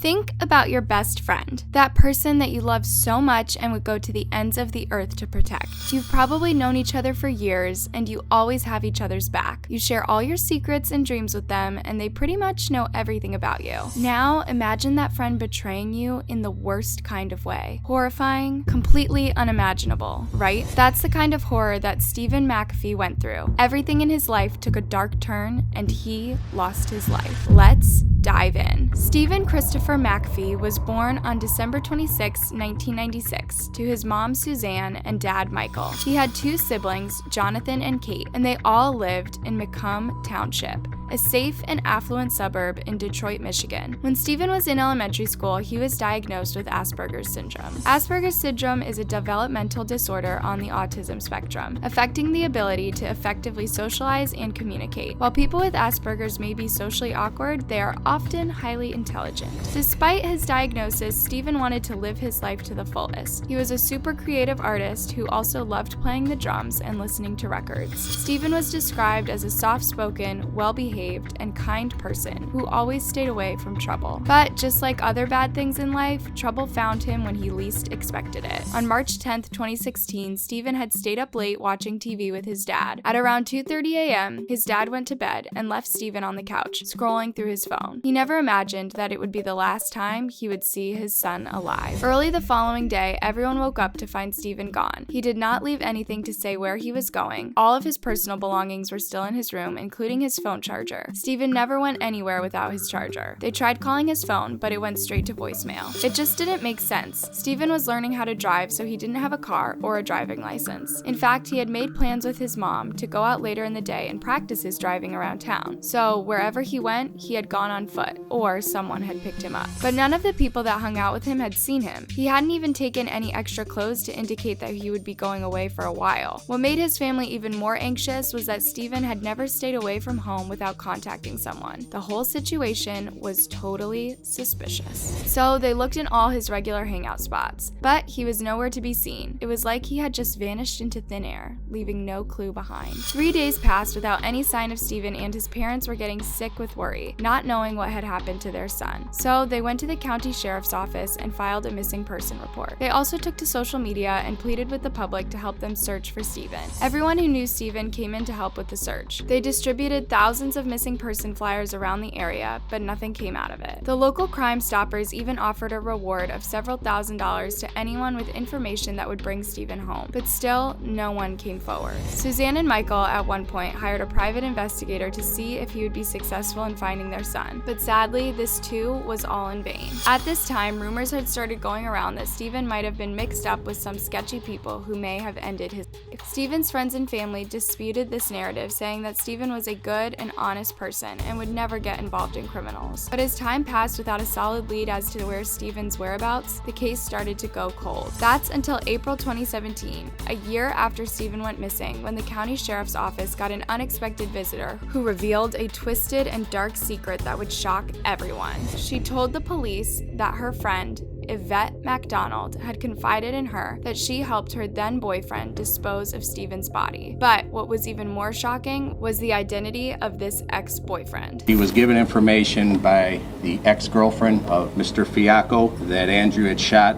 Think about your best friend, that person that you love so much and would go to the ends of the earth to protect. You've probably known each other for years, and you always have each other's back. You share all your secrets and dreams with them, and they pretty much know everything about you. Now, imagine that friend betraying you in the worst kind of way. Horrifying, completely unimaginable, right? That's the kind of horror that Stephen McAfee went through. Everything in his life took a dark turn, and he lost his life. Let's dive in. Stephen Christopher McAfee was born on December 26, 1996, to his mom Suzanne and dad Michael. He had two siblings, Jonathan and Kate, and they all lived in Macomb Township, a safe and affluent suburb in Detroit, Michigan. When Stephen was in elementary school, he was diagnosed with Asperger's syndrome. Asperger's syndrome is a developmental disorder on the autism spectrum, affecting the ability to effectively socialize and communicate. While people with Asperger's may be socially awkward, they are often highly intelligent. Despite his diagnosis, Stephen wanted to live his life to the fullest. He was a super creative artist who also loved playing the drums and listening to records. Stephen was described as a soft-spoken, well-behaved, and kind person who always stayed away from trouble. But just like other bad things in life, trouble found him when he least expected it. On March 10, 2016, Stephen had stayed up late watching TV with his dad. At around 2:30 a.m., his dad went to bed and left Stephen on the couch, scrolling through his phone. He never imagined that it would be the last time he would see his son alive. Early the following day, everyone woke up to find Stephen gone. He did not leave anything to say where he was going. All of his personal belongings were still in his room, including his phone charger. Stephen never went anywhere without his charger. They tried calling his phone, but it went straight to voicemail. It just didn't make sense. Stephen was learning how to drive, so he didn't have a car or a driving license. In fact, he had made plans with his mom to go out later in the day and practice his driving around town. So wherever he went, he had gone on foot, or someone had picked him up. But none of the people that hung out with him had seen him. He hadn't even taken any extra clothes to indicate that he would be going away for a while. What made his family even more anxious was that Stephen had never stayed away from home without contacting someone. The whole situation was totally suspicious. So they looked in all his regular hangout spots, but he was nowhere to be seen. It was like he had just vanished into thin air, leaving no clue behind. 3 days passed without any sign of Stephen, and his parents were getting sick with worry, not knowing what had happened to their son. So they went to the county sheriff's office and filed a missing person report. They also took to social media and pleaded with the public to help them search for Stephen. Everyone who knew Stephen came in to help with the search. They distributed thousands of missing person flyers around the area, but nothing came out of it. The local Crime Stoppers even offered a reward of several $1,000s to anyone with information that would bring Stephen home, but still no one came forward. Suzanne and Michael at one point hired a private investigator to see if he would be successful in finding their son, but sadly, this too was all in vain. At this time, rumors had started going around that Stephen might have been mixed up with some sketchy people who may have ended his life. Stephen's friends and family disputed this narrative, saying that Stephen was a good and honest person and would never get involved in criminals. But as time passed without a solid lead as to where Stephen's whereabouts, the case started to go cold. That's until April 2017, a year after Stephen went missing, when the county sheriff's office got an unexpected visitor who revealed a twisted and dark secret that would shock everyone. She told the police that her friend, Yvette MacDonald, had confided in her that she helped her then-boyfriend dispose of Stephen's body. But what was even more shocking was the identity of this ex-boyfriend. He was given information by the ex-girlfriend of Mr. Fiacco that Andrew had shot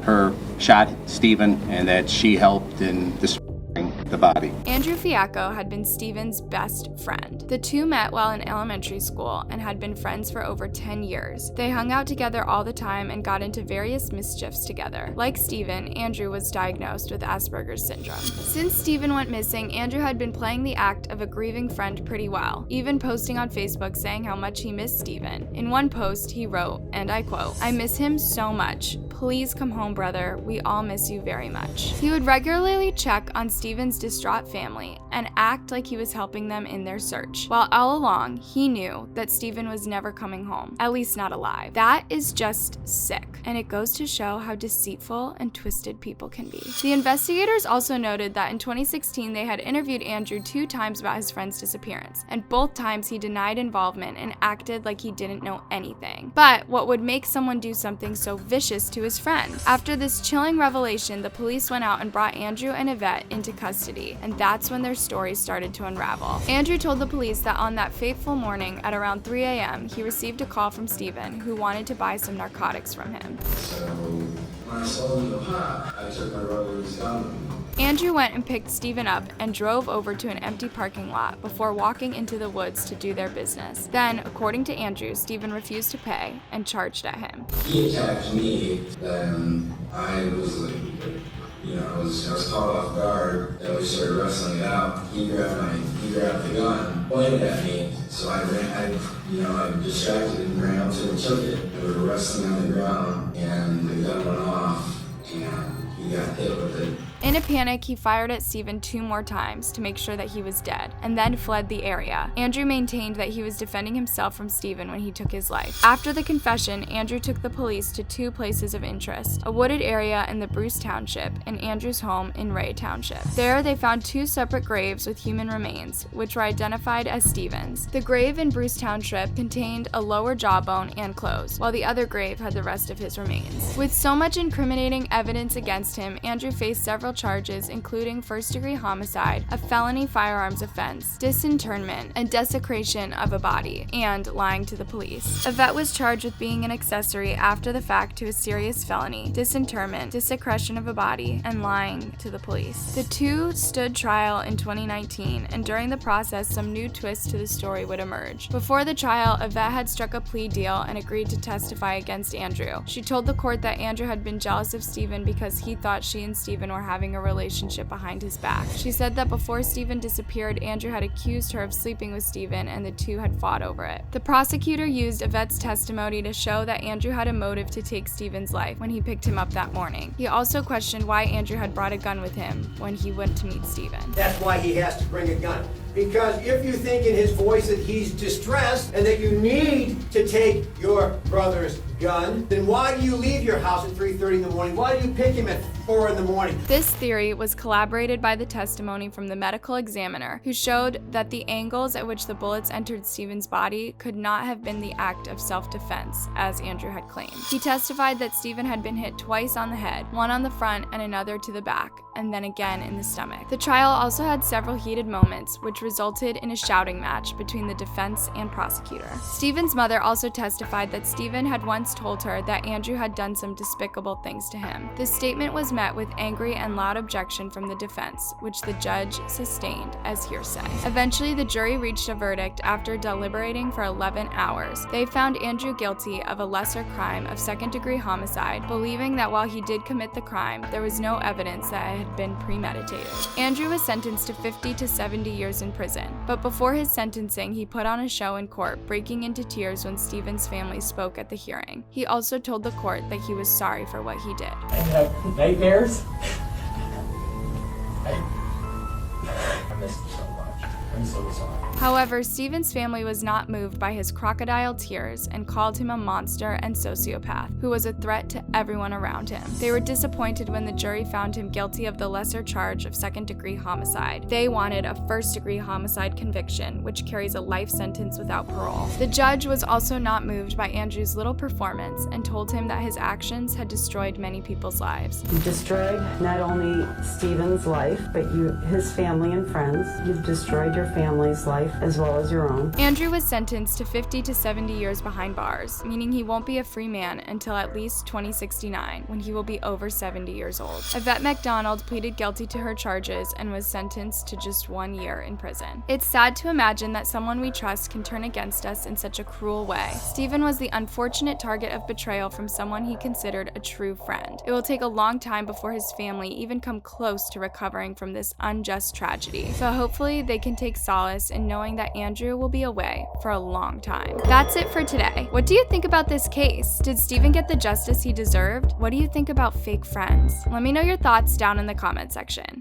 Stephen, and that she helped in disposing the body. Andrew Fiacco had been Stephen's best friend. The two met while in elementary school and had been friends for over 10 years. They hung out together all the time and got into various mischiefs together. Like Stephen, Andrew was diagnosed with Asperger's syndrome. Since Stephen went missing, Andrew had been playing the act of a grieving friend pretty well, even posting on Facebook saying how much he missed Stephen. In one post, he wrote, and I quote, "I miss him so much. Please come home, brother. We all miss you very much." He would regularly check on Stephen's distraught family and act like he was helping them in their search, while all along he knew that Stephen was never coming home, at least not alive. That is just sick, and it goes to show how deceitful and twisted people can be. The investigators also noted that in 2016 they had interviewed Andrew 2 times about his friend's disappearance, and both times he denied involvement and acted like he didn't know anything. But what would make someone do something so vicious to his friend? After this chilling revelation, the police went out and brought Andrew and Yvette into custody. identity, and that's when their stories started to unravel. Andrew told the police that on that fateful morning at around 3 a.m., he received a call from Stephen, who wanted to buy some narcotics from him. So when I saw him in the pot, I took my brother's gun. Andrew went and picked Stephen up and drove over to an empty parking lot before walking into the woods to do their business. Then, according to Andrew, Stephen refused to pay and charged at him. He attacked me, then I was like, I was caught off guard. Then we started wrestling it out. He grabbed the gun, pointed at me. So I distracted and ran up to him and took it. We were wrestling on the ground, and the gun went off, and he got hit with it. In a panic, he fired at Stephen 2 more times to make sure that he was dead, and then fled the area. Andrew maintained that he was defending himself from Stephen when he took his life. After the confession, Andrew took the police to 2 places of interest, a wooded area in the Bruce Township and Andrew's home in Ray Township. There, they found 2 separate graves with human remains, which were identified as Stephen's. The grave in Bruce Township contained a lower jawbone and clothes, while the other grave had the rest of his remains. With so much incriminating evidence against him, Andrew faced several charges, including first-degree homicide, a felony firearms offense, disinterment, and desecration of a body, and lying to the police. Yvette was charged with being an accessory after the fact to a serious felony, disinterment, desecration of a body, and lying to the police. The 2 stood trial in 2019, and during the process, some new twists to the story would emerge. Before the trial, Yvette had struck a plea deal and agreed to testify against Andrew. She told the court that Andrew had been jealous of Stephen because he thought she and Stephen were having a relationship behind his back. She said that before Stephen disappeared, Andrew had accused her of sleeping with Stephen, and the 2 had fought over it. The prosecutor used Yvette's testimony to show that Andrew had a motive to take Stephen's life when he picked him up that morning. He also questioned why Andrew had brought a gun with him when he went to meet Stephen. That's why he has to bring a gun. Because if you think in his voice that he's distressed and that you need to take your brother's gun, then why do you leave your house at 3:30 in the morning? Why do you pick him at 4 in the morning? This theory was corroborated by the testimony from the medical examiner, who showed that the angles at which the bullets entered Stephen's body could not have been the act of self-defense, as Andrew had claimed. He testified that Stephen had been hit twice on the head, one on the front and another to the back, and then again in the stomach. The trial also had several heated moments, which resulted in a shouting match between the defense and prosecutor. Stephen's mother also testified that Stephen had once told her that Andrew had done some despicable things to him. This statement was met with angry and loud objection from the defense, which the judge sustained as hearsay. Eventually, the jury reached a verdict after deliberating for 11 hours. They found Andrew guilty of a lesser crime of second-degree homicide, believing that while he did commit the crime, there was no evidence that it had been premeditated. Andrew was sentenced to 50 to 70 years in prison, but before his sentencing, he put on a show in court, breaking into tears when Stephen's family spoke at the hearing. He also told the court that he was sorry for what he did. I have nightmares. I miss him so much. I'm so sorry. However, Stephen's family was not moved by his crocodile tears and called him a monster and sociopath who was a threat to everyone around him. They were disappointed when the jury found him guilty of the lesser charge of second-degree homicide. They wanted a first-degree homicide conviction, which carries a life sentence without parole. The judge was also not moved by Andrew's little performance and told him that his actions had destroyed many people's lives. You destroyed not only Stephen's life, but his family and friends. You've destroyed your family's life as well as your own. Andrew was sentenced to 50 to 70 years behind bars, meaning he won't be a free man until at least 2069, when he will be over 70 years old. Yvette McDonald pleaded guilty to her charges and was sentenced to just 1 year in prison. It's sad to imagine that someone we trust can turn against us in such a cruel way. Stephen was the unfortunate target of betrayal from someone he considered a true friend. It will take a long time before his family even come close to recovering from this unjust tragedy, but hopefully they can take solace in knowing that Andrew will be away for a long time. That's it for today. What do you think about this case? Did Stephen get the justice he deserved? What do you think about fake friends? Let me know your thoughts down in the comment section.